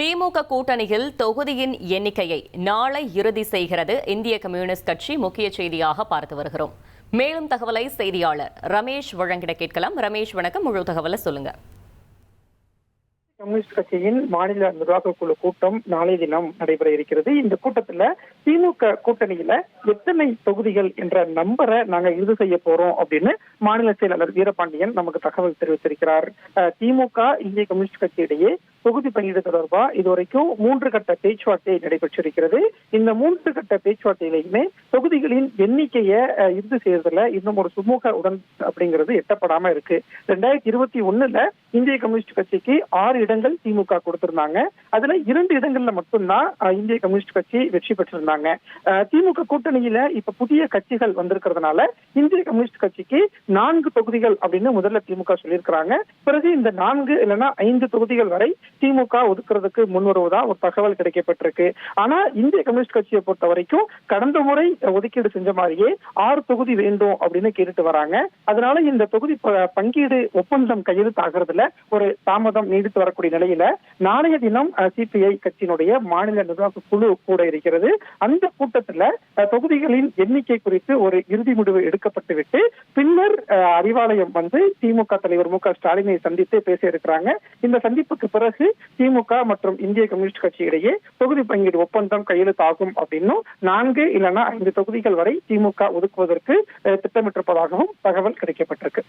திமுக கூட்டணியில் தொகுதியின் எண்ணிக்கையை நாளை இறுதி செய்கிறது இந்திய கம்யூனிஸ்ட் கட்சி. முக்கிய செய்தியாக பார்த்து வருகிறோம். மேலும் தகவலை செய்தியாளர் ரமேஷ் வழங்கிட கேட்கலாம். ரமேஷ் வணக்கம், முழு தகவலை சொல்லுங்க. கம்யூனிஸ்ட் கட்சியின் மாநில நிர்வாக குழு கூட்டம் நாளைய தினம் நடைபெற இருக்கிறது. இந்த கூட்டத்துல திமுக கூட்டணியில எத்தனை தொகுதிகள் என்ற நம்பரை நாங்க இறுதி செய்ய போறோம் அப்படின்னு மாநில செயலாளர் வீரபாண்டியன் நமக்கு தகவல் தெரிவித்திருக்கிறார். திமுக இந்திய கம்யூனிஸ்ட் கட்சி இடையே தொகுதி பங்கீடு தொடர்பா இதுவரைக்கும் 3 கட்ட பேச்சுவார்த்தை நடைபெற்றிருக்கிறது. இந்த 3 கட்ட பேச்சுவார்த்தையிலையுமே தொகுதிகளின் எண்ணிக்கையை இறுதி செய்யறதுல இன்னும் ஒரு சுமூக உடன் அப்படிங்கிறது எட்டப்படாம இருக்கு. 2021 இந்திய கம்யூனிஸ்ட் கட்சிக்கு 6 இடங்கள் திமுக கொடுத்திருந்தாங்க. அதுல 2 இடங்கள்ல மட்டும்தான் இந்திய கம்யூனிஸ்ட் கட்சி வெற்றி பெற்றிருந்தாங்க. திமுக கூட்டணியில இப்ப புதிய கட்சிகள் வந்திருக்கிறதுனால இந்திய கம்யூனிஸ்ட் கட்சிக்கு 4 தொகுதிகள் அப்படின்னு முதல்ல திமுக சொல்லியிருக்கிறாங்க. பிறகு இந்த 4 இல்லைன்னா 5 தொகுதிகள் வரை திமுக ஒதுக்குறதுக்கு முன் வருவதா ஒரு தகவல் கிடைக்கப்பட்டிருக்கு. ஆனா இந்திய கம்யூனிஸ்ட் கட்சியை பொறுத்த வரைக்கும் கடந்த முறை ஒதுக்கீடு செஞ்ச மாதிரியே 6 தொகுதி வேண்டும் அப்படின்னு கேட்டுட்டு வராங்க. அதனால இந்த தொகுதி பங்கீடு ஒப்பந்தம் கையெழுத்தாகிறதுல ஒரு தாமதம் நீடித்து வரக்கூடிய நிலையில நாளைய தினம் சிபிஐ கட்சியினுடைய மாநில நிர்வாக குழு கூட இருக்கிறது. அந்த கூட்டத்துல தொகுதிகளின் எண்ணிக்கை குறித்து ஒரு இறுதி முடிவு எடுக்கப்பட்டு விட்டு பின்னர் அறிவாலயம் வந்து திமுக தலைவர் மு க ஸ்டாலினை சந்தித்து பேச இருக்கிறாங்க. இந்த சந்திப்புக்கு பிறகு திமுக மற்றும் இந்திய கம்யூனிஸ்ட் கட்சி இடையே தொகுதி பங்கீடு ஒப்பந்தம் கையெழுத்தாகும் அப்படின்னும் 4 இல்லைன்னா 5 தொகுதிகள் வரை திமுக ஒதுக்குவதற்கு திட்டமிட்டிருப்பதாகவும் தகவல் கிடைக்கப்பட்டிருக்கு.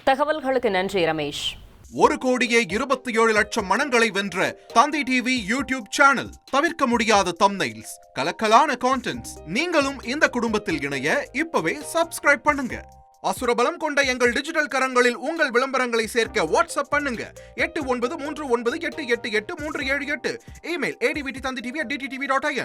தகவல்களுக்கு நன்றி ரமேஷ். 1,27,00,000 மனங்களை வென்ற தந்தி டிவி யூடியூப் சேனல். தவிர்க்க முடியாத தம்ப்நெயில்ஸ், கலக்கலான கான்டென்ட்ஸ். நீங்களும் இந்த குடும்பத்தில் இணைய இப்பவே சப்ஸ்கிரைப் பண்ணுங்க. அசுரபலம் கொண்ட எங்கள் டிஜிட்டல் கரங்களில் உங்கள் விளம்பரங்களை சேர்க்க வாட்ஸ்அப் பண்ணுங்க. 8939888378. Email advtthanditv@dttv.in.